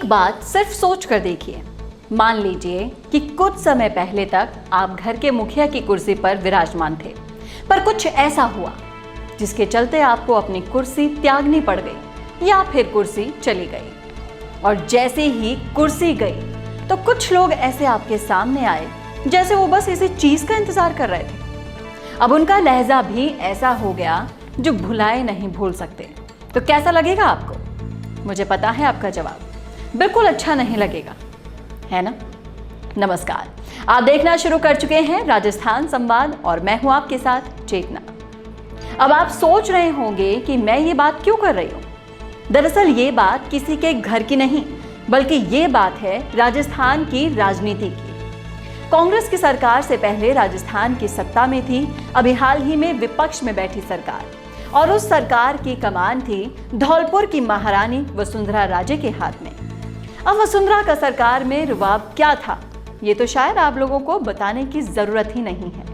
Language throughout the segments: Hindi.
बात सिर्फ सोच कर देखिए। मान लीजिए कि कुछ समय पहले तक आप घर के मुखिया की कुर्सी पर विराजमान थे, पर कुछ ऐसा हुआ जिसके चलते आपको अपनी कुर्सी त्यागनी पड़ गई या फिर कुर्सी चली गई। और जैसे ही कुर्सी गई तो कुछ लोग ऐसे आपके सामने आए जैसे वो बस इसी चीज का इंतजार कर रहे थे। अब उनका लहजा भी ऐसा हो गया जो भुलाए नहीं भूल सकते। तो कैसा लगेगा आपको? मुझे पता है आपका जवाब बिल्कुल अच्छा नहीं लगेगा, है ना? नमस्कार, आप देखना शुरू कर चुके हैं राजस्थान संवाद और मैं हूं आपके साथ चेतना। अब आप सोच रहे होंगे कि मैं ये बात क्यों कर रही हूं। दरअसल ये बात किसी के घर की नहीं, बल्कि ये बात है राजस्थान की राजनीति की। कांग्रेस की सरकार से पहले राजस्थान की सत्ता में थी अभी हाल ही में विपक्ष में बैठी सरकार, और उस सरकार की कमान थी धौलपुर की महारानी वसुंधरा राजे के हाथ में। अब वसुंधरा का सरकार में रुबाब क्या था, ये तो शायद आप लोगों को बताने की जरूरत ही नहीं है।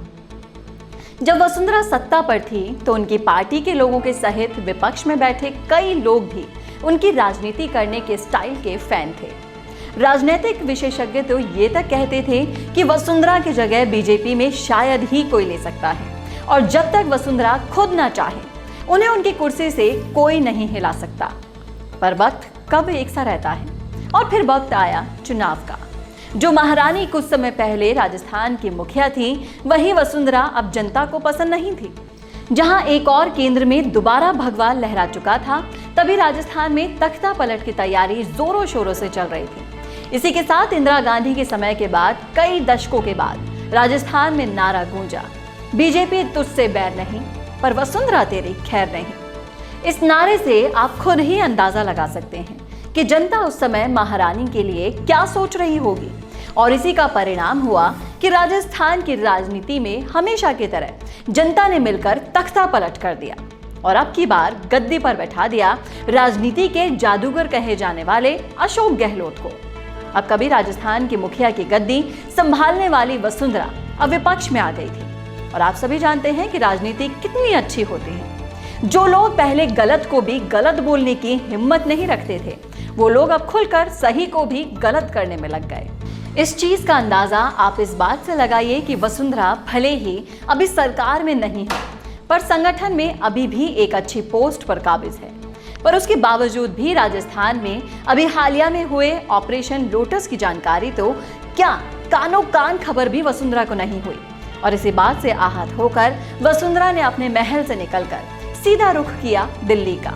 जब वसुंधरा सत्ता पर थी तो उनकी पार्टी के लोगों के सहित विपक्ष में बैठे कई लोग भी उनकी राजनीति करने के स्टाइल के फैन थे। राजनीतिक विशेषज्ञ तो ये तक कहते थे कि वसुंधरा की जगह बीजेपी में शायद ही कोई ले सकता है, और जब तक वसुंधरा खुद ना चाहे उन्हें उनकी कुर्सी से कोई नहीं हिला सकता। पर वक्त कब एक सा रहता है, और फिर वक्त आया चुनाव का। जो महारानी कुछ समय पहले राजस्थान की मुखिया थी, वही वसुंधरा अब जनता को पसंद नहीं थी। जहां एक और केंद्र में दोबारा भगवा लहरा चुका था, तभी राजस्थान में तख्ता पलट की तैयारी जोरों शोरों से चल रही थी। इसी के साथ इंदिरा गांधी के समय के बाद कई दशकों के बाद राजस्थान में नारा गूंजा, बीजेपी तुझसे बैर नहीं पर वसुंधरा तेरी खैर नहीं। इस नारे से आप खुद ही अंदाजा लगा सकते हैं कि जनता उस समय महारानी के लिए क्या सोच रही होगी। और इसी का परिणाम हुआ कि राजस्थान की राजनीति में हमेशा की तरह जनता ने मिलकर तख्ता पलट कर दिया, और अब की बार गद्दी पर बैठा दिया राजनीति के जादूगर कहे जाने वाले अशोक गहलोत को। अब कभी राजस्थान की मुखिया की गद्दी संभालने वाली वसुंधरा अब विपक्ष में आ गई थी। और आप सभी जानते हैं कि राजनीति कितनी अच्छी होती है। जो लोग पहले गलत को भी गलत बोलने की हिम्मत नहीं रखते थे, वो लोग अब खुलकर सही को भी गलत करने में लग गए। इस चीज का अंदाजा आप इस बात से लगाइए कि वसुंधरा भले ही अभी सरकार में नहीं है, पर संगठन में अभी भी एक अच्छी पोस्ट पर काबिज है। पर उसके बावजूद भी राजस्थान में अभी हालिया में हुए ऑपरेशन लोटस की जानकारी तो क्या कानों कान खबर भी वसुंधरा को नहीं हुई। और इसी बात से आहत होकर वसुंधरा ने अपने महल से निकलकर सीधा रुख किया दिल्ली का,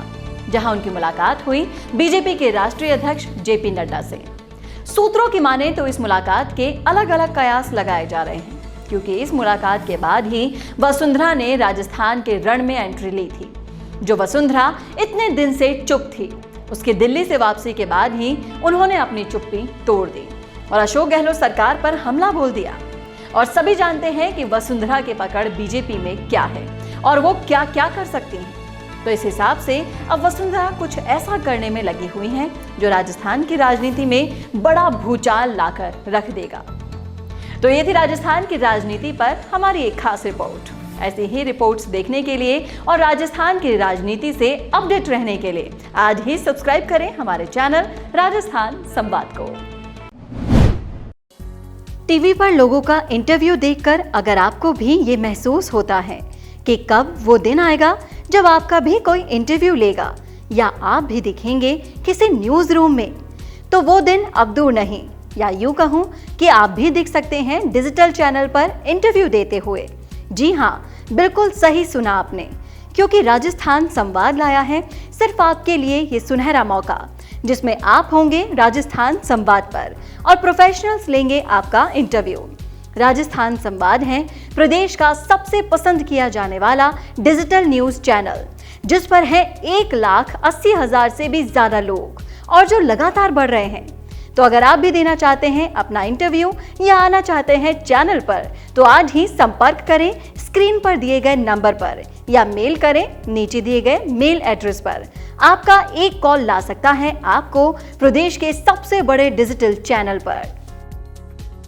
जहां उनकी मुलाकात हुई बीजेपी के राष्ट्रीय अध्यक्ष जेपी नड्डा से। सूत्रों की माने तो इस मुलाकात के अलग अलग कयास लगाए जा रहे हैं, क्योंकि इस मुलाकात के बाद ही वसुंधरा ने राजस्थान के रण में एंट्री ली थी। जो वसुंधरा इतने दिन से चुप थी, उसकी दिल्ली से वापसी के बाद ही उन्होंने अपनी चुप्पी तोड़ दी और अशोक गहलोत सरकार पर हमला बोल दिया। और सभी जानते हैं कि वसुंधरा की पकड़ बीजेपी में क्या है और वो क्या क्या कर सकती हैं। तो इस हिसाब से अब वसुंधरा कुछ ऐसा करने में लगी हुई हैं जो राजस्थान की राजनीति में बड़ा भूचाल लाकर रख देगा। तो ये थी राजस्थान की राजनीति पर हमारी एक खास रिपोर्ट। ऐसी ही रिपोर्ट्स देखने के लिए और राजस्थान की राजनीति से अपडेट रहने के लिए आज ही सब्सक्राइब करें हमारे चैनल राजस्थान संवाद को। टीवी पर लोगों का इंटरव्यू देखकर अगर आपको भी ये महसूस होता है कि कब वो दिन आएगा जब आपका भी कोई इंटरव्यू लेगा या आप भी दिखेंगे किसी न्यूज़ रूम में, तो वो दिन अब दूर नहीं, या यूं कहूं कि आप भी दिख सकते हैं डिजिटल चैनल पर इंटरव्यू देते हुए। जी हाँ, बिल्कुल सही सुना आपने, क्योंकि राजस्थान संवाद लाया है सिर्फ आपके लिए ये सुनहरा मौका, जिसमें आप होंगे राजस्थान संवाद पर और प्रोफेशनल्स लेंगे आपका इंटरव्यू। राजस्थान संवाद है प्रदेश का सबसे पसंद किया जाने वाला डिजिटल न्यूज चैनल, जिस पर है 1,80,000 से भी ज्यादा लोग और जो लगातार बढ़ रहे हैं। तो अगर आप भी देना चाहते हैं अपना इंटरव्यू या आना चाहते हैं चैनल पर, तो आज ही संपर्क करें स्क्रीन पर दिए गए नंबर पर या मेल करें नीचे दिए गए मेल एड्रेस पर। आपका एक कॉल ला सकता है आपको प्रदेश के सबसे बड़े डिजिटल चैनल पर।